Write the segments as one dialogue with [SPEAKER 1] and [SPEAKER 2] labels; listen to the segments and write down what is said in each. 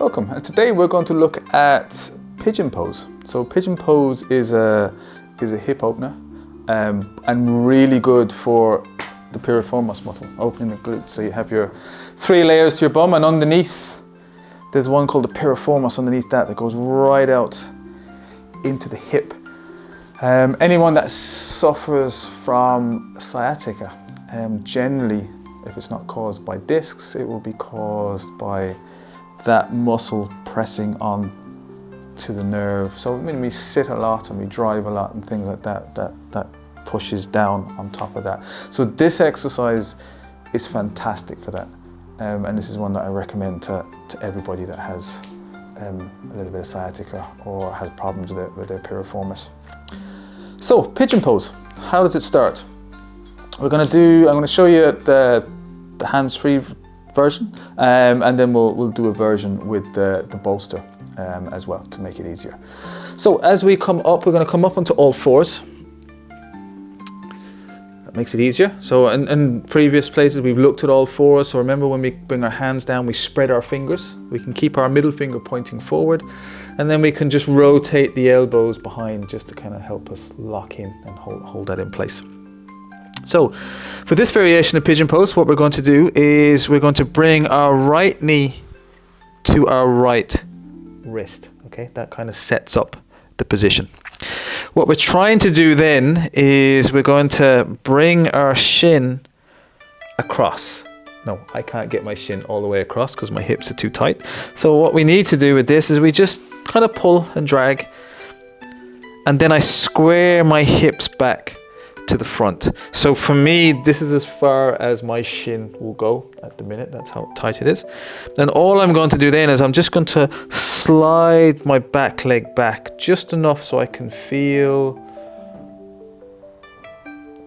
[SPEAKER 1] Welcome, and today we're going to look at pigeon pose. So pigeon pose is a hip opener and really good for the piriformis muscle, opening the glutes. So you have your 3 layers to your bum, and underneath there's one called the piriformis underneath that goes right out into the hip. Anyone that suffers from sciatica, generally, if it's not caused by discs, it will be caused by that muscle pressing on to the nerve. So when we sit a lot and we drive a lot and things like that, that pushes down on top of that. So this exercise is fantastic for that. And this is one that I recommend to everybody that has a little bit of sciatica or has problems with their piriformis. So pigeon pose, how does it start? I'm going to show you the hands-free version, and then we'll do a version with the bolster as well to make it easier. So as we come up, we're going to come up onto all fours. That makes it easier. So in previous places we've looked at all fours. So remember, when we bring our hands down, we spread our fingers. We can keep our middle finger pointing forward, and then we can just rotate the elbows behind just to kind of help us lock in and hold that in place. So for this variation of pigeon pose, what we're going to do is we're going to bring our right knee to our right wrist. Okay, that kind of sets up the position. What we're trying to do then is we're going to bring our shin across. No, I can't get my shin all the way across because my hips are too tight. So what we need to do with this is we just kind of pull and drag, and then I square my hips back to the front. So for me, this is as far as my shin will go at the minute. That's how tight it is. Then all I'm going to do then is I'm just going to slide my back leg back just enough so I can feel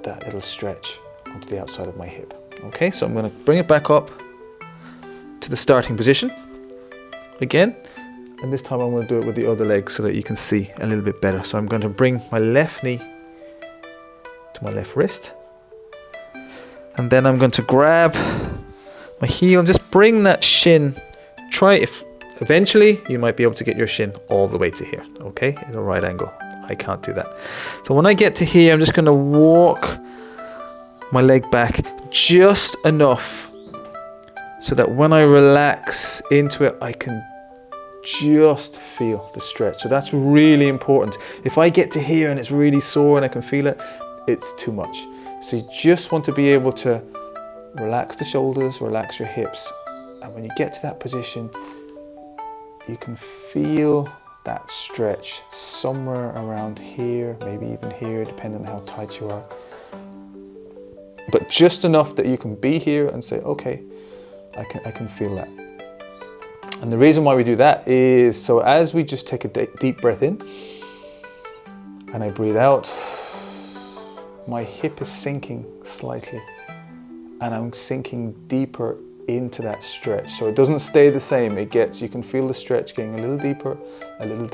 [SPEAKER 1] that little stretch onto the outside of my hip. Okay, so I'm going to bring it back up to the starting position again, and this time I'm going to do it with the other leg so that you can see a little bit better. So I'm going to bring my left knee to my left wrist, and then I'm going to grab my heel and just bring that shin. Eventually you might be able to get your shin all the way to here, okay, in a right angle. I can't do that. So when I get to here, I'm just going to walk my leg back just enough so that when I relax into it, I can just feel the stretch. So that's really important. If I get to here and it's really sore and I can feel it, it's too much. So you just want to be able to relax the shoulders, relax your hips, and when you get to that position, you can feel that stretch somewhere around here, maybe even here, depending on how tight you are. But just enough that you can be here and say, okay, I can feel that. And the reason why we do that is so as we just take a deep breath in and I breathe out, my hip is sinking slightly and I'm sinking deeper into that stretch. So it doesn't stay the same. You can feel the stretch getting a little deeper, and a little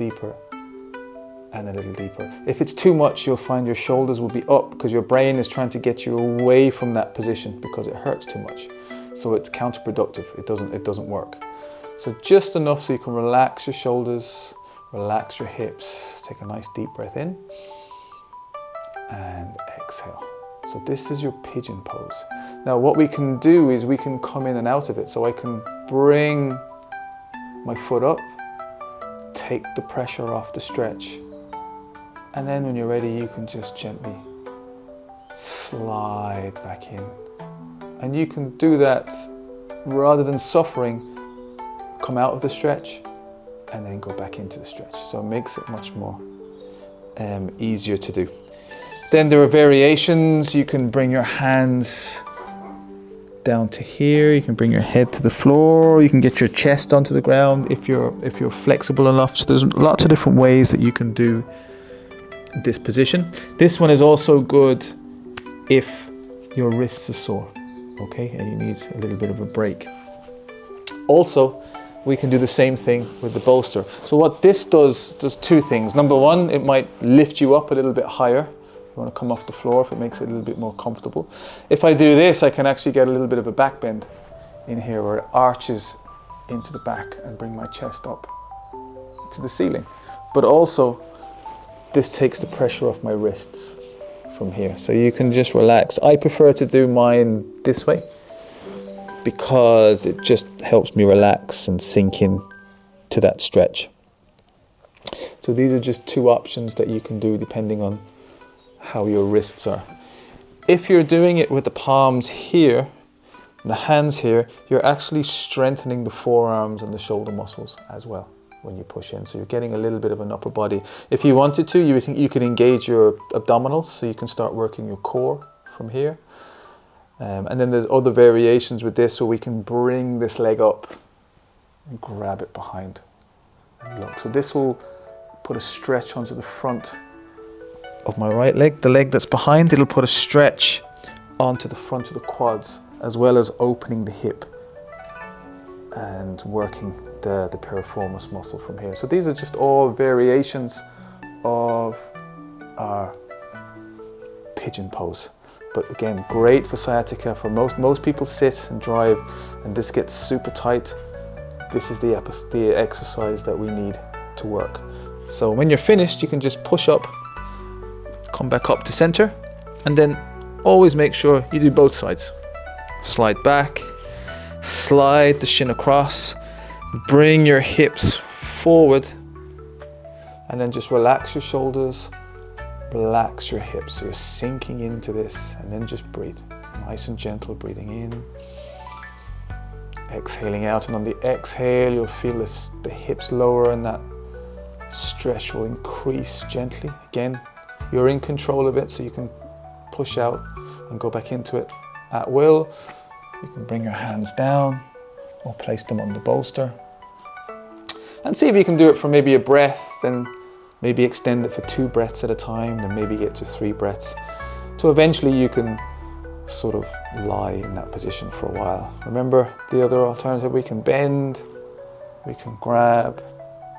[SPEAKER 1] deeper. If it's too much, you'll find your shoulders will be up because your brain is trying to get you away from that position because it hurts too much. So it's counterproductive. It doesn't work. So just enough so you can relax your shoulders, relax your hips, take a nice deep breath in and exhale. So this is your pigeon pose. Now what we can do is we can come in and out of it. So I can bring my foot up, take the pressure off the stretch, and then when you're ready, you can just gently slide back in. And you can do that rather than suffering, come out of the stretch and then go back into the stretch. So it makes it much more easier to do. Then there are variations. You can bring your hands down to here. You can bring your head to the floor. You can get your chest onto the ground if you're flexible enough. So there's lots of different ways that you can do this position. This one is also good if your wrists are sore, okay, and you need a little bit of a break. Also, we can do the same thing with the bolster. So what this does two things. Number one, it might lift you up a little bit higher You want to come off the floor if it makes it a little bit more comfortable. If I do this, I can actually get a little bit of a back bend in here where it arches into the back and bring my chest up to the ceiling. But also, this takes the pressure off my wrists from here. So you can just relax. I prefer to do mine this way because it just helps me relax and sink in to that stretch. So these are just two options that you can do depending on how your wrists are. If you're doing it with the palms here, the hands here, you're actually strengthening the forearms and the shoulder muscles as well when you push in. So you're getting a little bit of an upper body. If you wanted to, you could engage your abdominals, so you can start working your core from here. And then there's other variations with this where we can bring this leg up and grab it behind and look. So this will put a stretch onto the front of my right leg. The leg that's behind, it'll put a stretch onto the front of the quads, as well as opening the hip and working the piriformis muscle from here. So these are just all variations of our pigeon pose. But again, great for sciatica. For most people sit and drive and this gets super tight. This is the exercise that we need to work. So when you're finished, you can just push up, come back up to center, and then always make sure you do both sides. Slide back, slide the shin across, bring your hips forward, and then just relax your shoulders, relax your hips. So you're sinking into this, and then just breathe. Nice and gentle, breathing in, exhaling out, and on the exhale, you'll feel the hips lower and that stretch will increase gently. Again, you're in control of it, so you can push out and go back into it at will. You can bring your hands down or place them on the bolster. And see if you can do it for maybe a breath, then maybe extend it for 2 breaths at a time, then maybe get to 3 breaths. So eventually you can sort of lie in that position for a while. Remember the other alternative, we can bend, we can grab,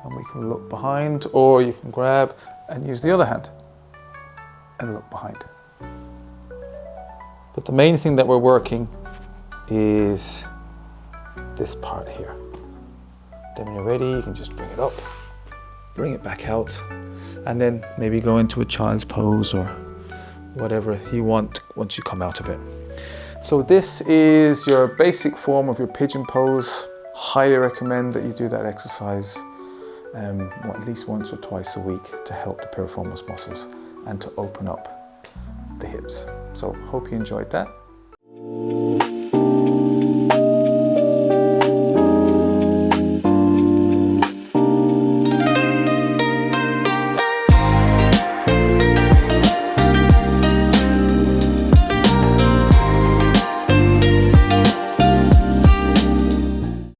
[SPEAKER 1] and we can look behind, or you can grab and use the other hand and look behind. But the main thing that we're working is this part here. Then when you're ready, you can just bring it up, bring it back out, and then maybe go into a child's pose or whatever you want once you come out of it. So this is your basic form of your pigeon pose. Highly recommend that you do that exercise at least once or twice a week to help the piriformis muscles and to open up the hips. So hope you enjoyed that.